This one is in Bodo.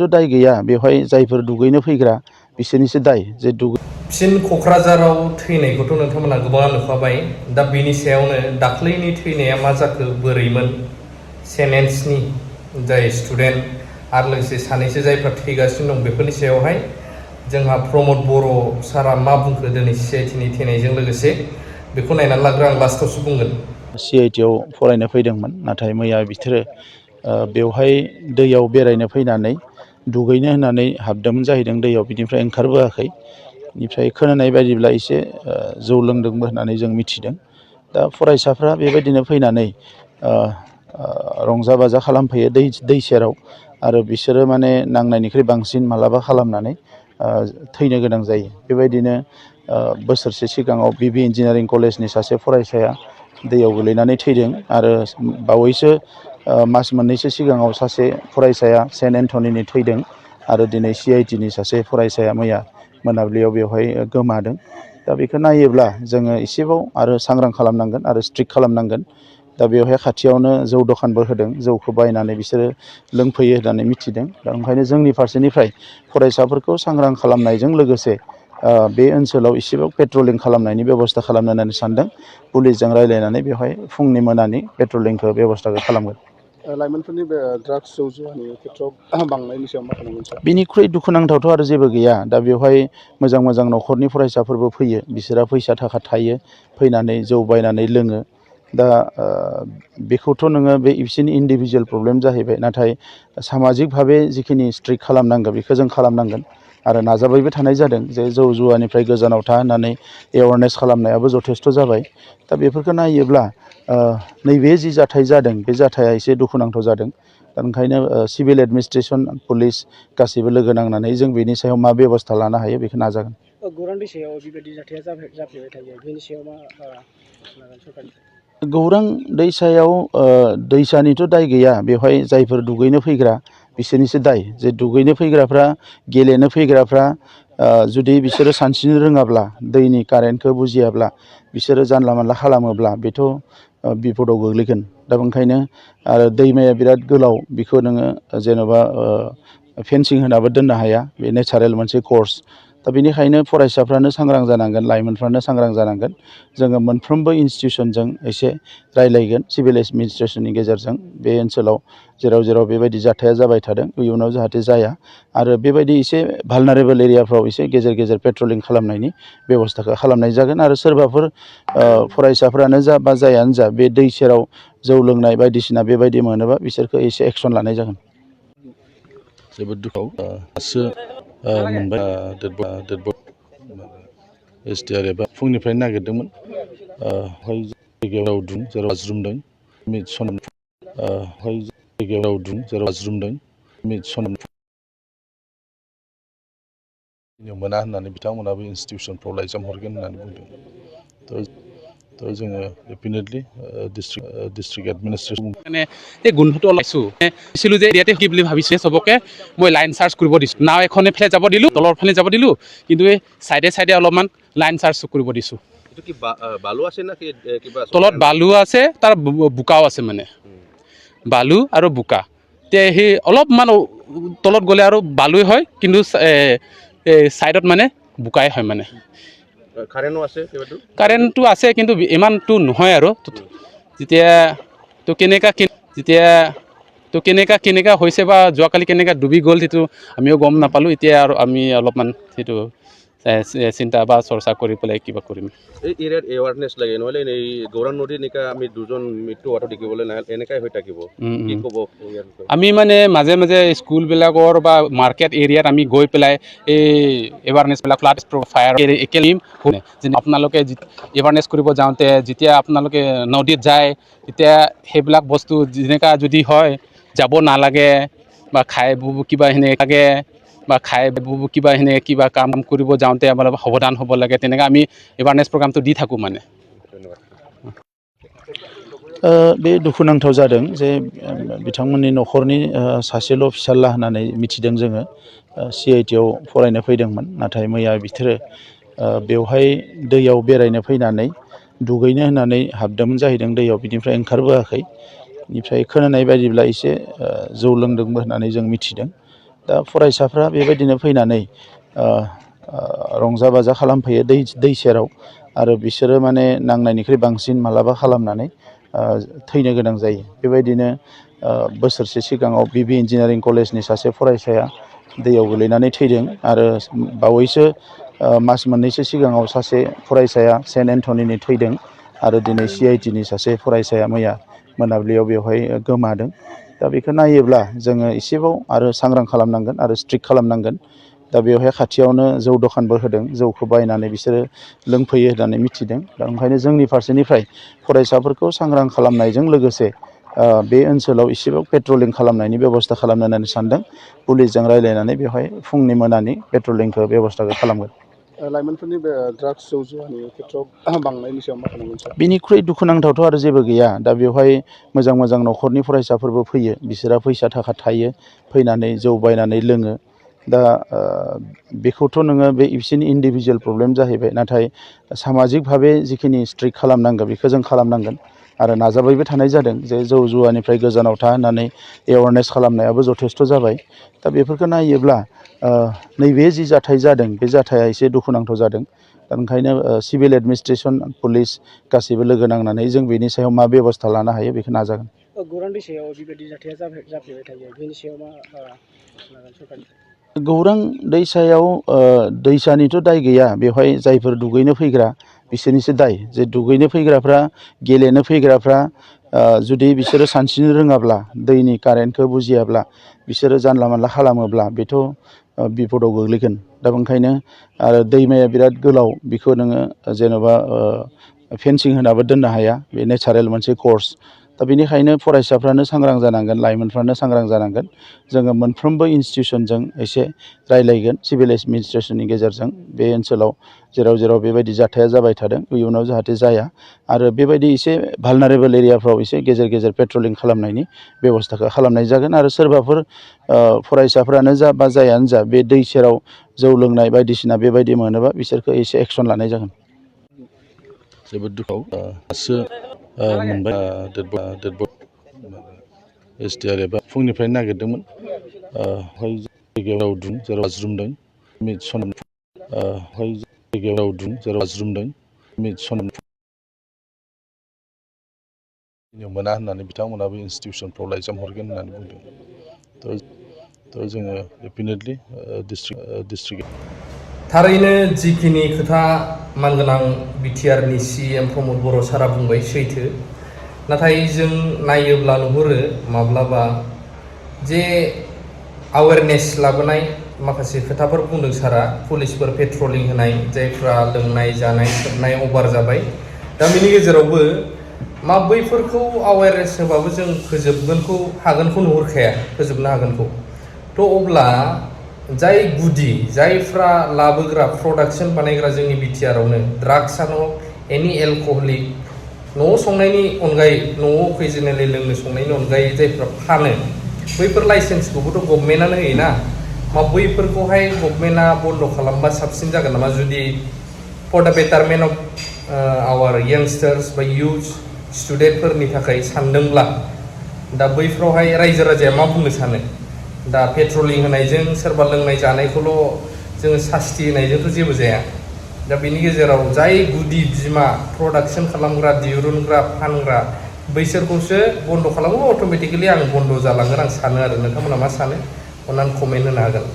दाय गैया बेवहाय जायफोर दुगैनो फैग्रा बिसोरनिसो दाय जे फिन क'क्राझाराव थैनायखौथ' नोंथांमोना गोबां नुखाबाय दा बेनि सायावनो दाख्लैनि थैनाया मा जाखो बोरैमोन सेनेन्सनि जाय स्टुडेन्ट आरो लोगोसे सानैसो जायफ्रा थैगासिनो दं बेफोरनि सायावहाय जोंहा प्रमद बर' सारा मा बुंखो दिनै CIT नि थैनायजों लोगोसे बेखौ नायनानै लाग्रो आं लास्टआवसो बुंगोन। CIT आव फरायनो फैदोंमोन नाथाय मैया बिसोरो बेवहाय दैयाव बेरायनो फैनानै दुगैनो होननानै हाबदोंमोन जाहैदों दैयाव बिनिफ्राय ओंखारबोआखै बेनिफ्राय खोनानाय बायदिब्ला एसे जौ लोंदोंबो होननानै जों मिथिदों। दा फरायसाफ्रा बेबायदिनो फैनानै रंजा बाजा खालामफैयो दै सेराव आरो बिसोरो माने नांनायनिख्रुइ बांसिन मालाबा खालामनानै थैनो गोनां जायो। बेबायदिनो बोसोरसे सिगाङाव BB इन्जिनियारिं कलेजनि सासे फरायसाया दैयाव गोलैनानै थैदों आरो बावैसो मास मोननैसो सिगाङाव सासे फरायसाया सेन्ट एन्टनिनि थैदों आरो दिनै CIT नि सासे फरायसाया मैया मोनाबिलियाव बेवहाय गोमादों। दा बेखौ नायोब्ला जोङो एसेबाव आरो सांग्रां खालामनांगोन आरो स्ट्रिक्ट खालामनांगोन। दा बेवहाय खाथियावनो जौ दखानबो होदों जौखौ बायनानै बिसोरो लोंफैयो होननानै मिथिदों। दा ओंखायनो जोंनि फारसेनिफ्राय फरायसाफोरखौ सांग्रां खालामनायजों लोगोसे बे ओनसोलाव एसेबां पेट्रलिं खालामनायनि बेब'स्था खालामनो होननानै सानदों। पुलिसजों रायज्लायनानै बेवहाय फुंनि मोनानि पेट्रलिंखौ बेब'स्थाखौ खालामगोन। लाइमोनफोरनि बे ड्राग्स जौ जुवानि खेथ्रआव बांनायनि सायाव मा खालामगोन सार? बिनिख्रुइ दुखुनांथावथ' आरो जेबो गैया। दा बेवहाय मोजां मोजां न'खरनि फरायसाफोरबो फैयो बिसोरहा फैसा थाखा थायो फैनानै जौ बायनानै लोङो। दा बेखौथ' नोङो बे बिसोरनि इन्डिभिजुवेल प्रब्लेम जाहैबाय नाथाय सामाजिक भाबै जिखिनि स्ट्रिक्ट खालामनांगौ बेखौ जों खालामनांगोन आरो नाजाबायबो थानाय जादों जे जौ जुवानिफ्राय गोजानाव था होननानै एवारनेस खालामनायाबो जथेस्थ' जाबाय। दा बेफोरखौ नायोब्ला नैबे जि जाथाय जादों बे जाथाया एसे दुखुनांथाव जादों। दा ओंखायनो सिभिल एडमिनिस्ट्रेसन पुलिस गासैबो लोगो नांनानै जों बेनि सायाव मा बेब'स्था लानो हायो बेखौ नाजागोन। गौरां दैसायाव बेबायदि जाथाया जाफ्लेबाय थायो बेनि सायाव मा लागोन सरकारनि? गौरां दैसायाव दैसानिथ' दाय गैया बेवहाय जायफोर दुगैनो फैग्रा बिसोरनिसो दाय जे दुगैनो फैग्राफ्रा गेलेनो फैग्राफ्रा जुदि बिसोरो सानस्रिनो रोङाब्ला दैनि कारेन्टखौ बुजियाब्ला बिसोरो जानला मानला खालामोब्ला बेथ' बिपदाव गोग्लैगोन। दा ओंखायनो आरो दैमाया बिराद गोलाव बेखौ नोङो जेन'बा फेन्सिं होनाबो दोननो हाया बे नेचारेल मोनसे कर्स। दा बेनिखायनो फरायसाफ्रानो सांग्रां जानांगोन लाइमोनफ्रानो सांग्रां जानांगोन। जोङो मोनफ्रोमबो इन्सटिटिउसनजों एसे रायलायगोन सिभिल एडमिनिस्ट्रेसननि गेजेरजों बे ओनसोलाव जेराव जेराव बेबायदि जाथाया जाबाय थादों इयुनाव जाहाथे जाया आरो बेबायदि एसे भालनारेबल एरियाफ्राव एसे गेजेर गेजेर पेट्रलिं खालामनायनि बेब'स्थाखौ खालामनाय जागोन आरो सोरबाफोर फरायसाफ्रानो जा बा जायानो जा बे दै सेराव जौ लोंनाय बायदिसिना बेबायदि मोनोबा बिसोरखौ एसे एक्सन लानाय जागोन। जोबोद दुखुआव दासो मोनबाय SDR एबा फुंनिफ्रायनो नागिरदोंमोन जायगायाव दुं जेराव बाज्रुमदों जायगायाव दुं जेराव बाज्रुमदों मोना होननानै बिथांमोनाबो इन्सटिटिउसनफ्राव लाइजाम हरगोन होननानै बुंदों। थ' जोङो डेफिनेटलि डिस्ट्रिक्ट एडमिनिस्ट्रेसन মানে এই গোন্ধটো ওলাইছোঁ দিছিলোঁ যে ইয়াতে কি বুলি ভাবিছে চবকে মই লাইন চাৰ্জ কৰিব দিছোঁ নাও এখনে ফেলে যাব দিলোঁ তলৰ ফালে যাব দিলোঁ কিন্তু এই চাইডে চাইডে অলপমান লাইন চাৰ্জ কৰিব দিছোঁ। বালু আছে না কিবা তলত বালু আছে তাৰ বোকাও আছে মানে বালু আৰু বোকা এতিয়া সেই অলপমান তলত গ'লে আৰু বালুই হয় কিন্তু চাইডত মানে বোকাই হয় মানে কাৰেণ্টটো আছে কিন্তু ইমানটো নহয় আৰু যেতিয়া তো কেনেকা হৈছে বা যোৱাকালি কেনেকা ডুবি গ'ল সেইটো আমিও গম নাপালোঁ। এতিয়া আৰু আমি অলপমান সেইটো চিন্তা বা চৰ্চা কৰি পেলাই কিবা কৰিম। এই এৰিয়াত এৱাৰনেছ লাগে নহ'লে এই গৌৰাং নদীৰ নিকা আমি দুজন মৃত্যু হোৱাটো দেখিবলৈ নাই এনেকাই হৈ থাকিব কি ক'ব? আমি মানে মাজে মাজে স্কুলবিলাকৰ বা মাৰ্কেট এৰিয়াত আমি গৈ পেলাই এই এৱাৰনেছবিলাক ফ্লাড ফায়াৰ একেলি যে আপোনালোকে এৱাৰনেছ কৰিব যাওঁতে যেতিয়া আপোনালোকে নদীত যায় তেতিয়া সেইবিলাক বস্তু যেনেকা যদি হয় যাব নালাগে বা খাই কিবা সেনেকাকে বা সেনেকৈ কিবা কাম কৰিব যাওঁতে আমাৰ সাৱধান হ'ব লাগে তেনেকৈ আমি এৱাৰনেছ প্ৰগ্ৰামটো দি থাকোঁ মানে। बे दुखुनांथाव जादों जे बिथांमोननि न'खरनि सासेल' फिसाज्ला होननानै मिथिदों जोङो CIT आव फरायनो फैदोंमोन नाथाय मैया बिसोरो बेवहाय दैयाव बेरायनो फैनानै दुगैनो होननानै हाबदोंमोन जाहैदों दैयाव बिनिफ्राय ओंखारबोआखै। बेनिफ्राय खोनानाय बायदिब्ला एसे जौ लोंदोंबो होननानै जों मिथिदों। दा फरायसाफ्रा बेबायदिनो फैनानै रंजा बाजा खालामफैयो दै सेराव आरो बिसोरो माने नांनायनिख्रुइ बांसिन मालाबा खालामनानै थैनो गोनां जायो। बेबायदिनो बोसोरसे सिगाङाव बिबि इन्जिनियारिं कलेजनि सासे फरायसाया दैयाव गोलैनानै थैदों आरो बावैसो मास मोननैसो सिगाङाव सासे फरायसाया सेन्ट एन्टनिनि थैदों आरो दिनै CIT नि सासे फरायसाया मैया मोनाबिलियाव बेवहाय गोमादों। दा बेखौ नायोब्ला जोङो एसेबाव आरो सांग्रां खालामनांगोन आरो स्ट्रिक्ट खालामनांगोन। दा बेवहाय खाथियावनो जौ दखानबो होदों, जौखौ बायनानै बिसोरो लोंफैयो होननानै मिथिदों। दा ओंखायनो जोंनि फारसेनिफ्राय फरायसाफोरखौ सांग्रां खालामनायजों लोगोसे बे ओनसोलाव एसेबां पेट्रलिं खालामनायनि बेब'स्था खालामनो होननानै सानदों। पुलिसजों रायज्लायनानै बेवहाय फुंनि मोनानि पेट्रलिंखौ बेब'स्थाखौ खालामगोन। लाइमोनफोरनि बे ड्राग्स जौ जुवानि खेथ्रआव बांनायनि सायाव मा खालामगोन सार? बिनिख्रुइ दुखुनांथावथ' आरो जेबो गैया। दा बेवहाय मोजां मोजां न'खरनि फरायसाफोरबो फैयो, बिसोरहा फैसा थाखा थायो, फैनानै जौ बायनानै लोङो। दा बेखौथ' नोङो बे बिसोरनि इन्डिभिजुवेल प्रब्लेम जाहैबाय, नाथाय सामाजिक भाबै जिखिनि स्ट्रिक्ट खालामनांगौ बेखौ जों खालामनांगोन आरो नाजाबायबो थानाय जादों जे जौ जुवानिफ्राय गोजानाव था होननानै एवारनेस खालामनायाबो जथेस्थ' जाबाय। दा बेफोरखौ नायोब्ला नैबे जि जाथाय जादों बे जाथाया एसे दुखुनांथाव जादों। दा ओंखायनो सिभिल एडमिनिस्ट्रेसन, पुलिस गासैबो लोगो नांनानै जों बेनि सायाव मा बेब'स्था लानो हायो बेखौ नाजागोन। गौरां दैसायाव बेबायदि जाथाया जाफ्लेबाय थायो, बेनि सायाव मा लागोन सरकारनिफ्राय? गौरां दैसायाव दैसानिथ' दाय गैया, बेवहाय जायफोर दुगैनो फैग्रा बिसोरनिसो दाय। जे दुगैनो फैग्राफ्रा, गेलेनो फैग्राफ्रा जुदि बिसोरो सानस्रिनो रोङाब्ला, दैनि कारेन्टखौ बुजियाब्ला, बिसोरो जानला मानला खालामोब्ला बेथ' बिपदाव गोग्लैगोन। दा ओंखायनो आरो दैमाया बिराद गोलाव, बेखौ नोङो जेन'बा फेन्सिं होनाबो दोननो हाया, बे नेचारेल मोनसे कर्स। दा बेनिखायनो फरायसाफ्रानो सांग्रां जानांगोन, लाइमोनफ्रानो सांग्रां जानांगोन। जोङो मोनफ्रोमबो इन्सटिटिउसनजों एसे रायलायगोन, सिभिल एडमिनिस्ट्रेसननि गेजेरजों बे ओनसोलाव जेराव जेराव बेबायदि जाथाया जाबाय थादों इयुनाव जाहाथे जाया आरो बेबायदि एसे भालनारेबल एरियाफ्राव एसे गेजेर गेजेर पेट्रलिं खालामनायनि बेब'स्थाखौ खालामनाय जागोन। आरो सोरबाफोर फरायसाफ्रानो जा बा जायानो जा बे दै सेराव जौ लोंनाय बायदिसिना बेबायदि मोनोबा बिसोरखौ एसे एक्सन लानाय जागोन। जोबोद दुखुआव दासो मोनबाय SDRF फुंनिफ्रायनो नागिरदोंमोन। जायगायाव दुं जेराव बाज्रुमदों जायगायाव दुं जेराव बाज्रुमदों मोना होननानै बिथांमोनाबो इन्सटिटिउसनफ्राव लाइजाम हरगोन होननानै बुंदों। थ' जोङो डेफिनेटलि डिस्ट्रिक्ट थारैनो जिखिनि खोथा मानगोनां बिटिआरनि CM प्रमद बर' सारा बुंबाय सैथो, नाथाय जों नायोब्ला नुहुरो माब्लाबा जे एवेयारनेस लाबोनाय माखासे खोथाफोर बुंदों सारा, पुलिसफोर पेट्रलिं होनाय, जायफ्रा लोंनाय जानाय सोबनाय अभार जाबाय। दा बेनि गेजेरावबो मा बैफोरखौ एवेयारनेस होबाबो जों हागोनखौ नुहुरखाया, फोजोबनो हागोनखौ। थ' अब्ला जाय गुदि, जायफ्रा लाबोग्रा, प्रडाक्सन बानायग्रा जोंनि बिटिआरावनो ड्राग्सआनो एनि एलकहलिक न'आव संनायनि अनगायै, न'आव अकेजनेलि लोंनो संनायनि अनगायै जायफ्रा फानो, बैफोर लाइसेन्सखौबोथ' गभर्नमेन्टआनो होयोना। मा बैफोरखौहाय गभर्नमेन्टआ बन्द' खालामबा साबसिन जागोन नामा, जुदि फर द बेटारमेन्ट अफ आवार यंगस्टार्स बा इयुथ स्टुडेन्टफोरनि थाखाय सानदोंब्ला। दा बैफ्रावहाय रायजो राजाया मा बुंनो सानो? दा पेट्रलिं होनायजों सोरबा लोंनाय जानायखौल' जोङो सास्ति होनायजोंथ' जेबो जाया। दा बेनि गेजेराव जाय गुदि बिमा, प्रडाक्सन खालामग्रा, दिरुनग्रा, फानग्रा, बैसोरखौसो बन्द' खालामोबा अट'मेटिकेलि आं बन्द' जालांगोन आं सानो आरो। नोंथांमोना मा सानो? अन्नानै कमेन्ट होनो हागोन।